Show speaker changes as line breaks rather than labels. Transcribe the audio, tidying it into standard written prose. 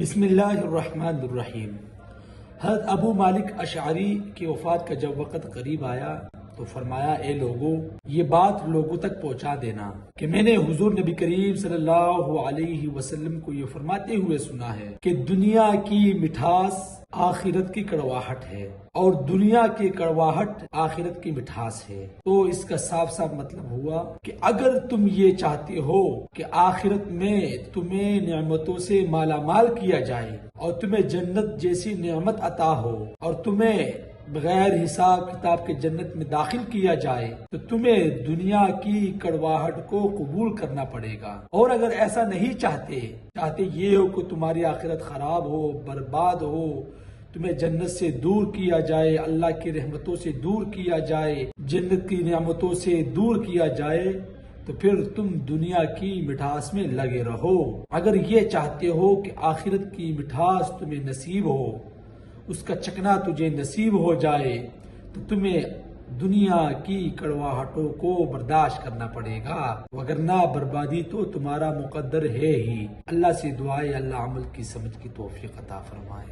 بسم اللہ الرحمن الرحیم۔ حضرت ابو مالک اشعری کی وفات کا جب وقت قریب آیا تو فرمایا، اے لوگو، یہ بات لوگوں تک پہنچا دینا کہ میں نے حضور نبی کریم صلی اللہ علیہ وسلم کو یہ فرماتے ہوئے سنا ہے کہ دنیا کی مٹھاس آخرت کی کڑواہٹ ہے اور دنیا کی کڑواہٹ آخرت کی مٹھاس ہے۔ تو اس کا صاف صاف مطلب ہوا کہ اگر تم یہ چاہتے ہو کہ آخرت میں تمہیں نعمتوں سے مالا مال کیا جائے اور تمہیں جنت جیسی نعمت عطا ہو اور تمہیں بغیر حساب کتاب کے جنت میں داخل کیا جائے تو تمہیں دنیا کی کڑواہٹ کو قبول کرنا پڑے گا۔ اور اگر ایسا نہیں چاہتے یہ ہو کہ تمہاری آخرت خراب ہو، برباد ہو، تمہیں جنت سے دور کیا جائے، اللہ کی رحمتوں سے دور کیا جائے، جنت کی نعمتوں سے دور کیا جائے، تو پھر تم دنیا کی مٹھاس میں لگے رہو۔ اگر یہ چاہتے ہو کہ آخرت کی مٹھاس تمہیں نصیب ہو، اس کا چکنا تجھے نصیب ہو جائے، تو تمہیں دنیا کی کڑواہٹوں کو برداشت کرنا پڑے گا، وگرنہ بربادی تو تمہارا مقدر ہے ہی۔ اللہ سے دعائے اللہ عمل کی سمجھ کی توفیق عطا فرمائے۔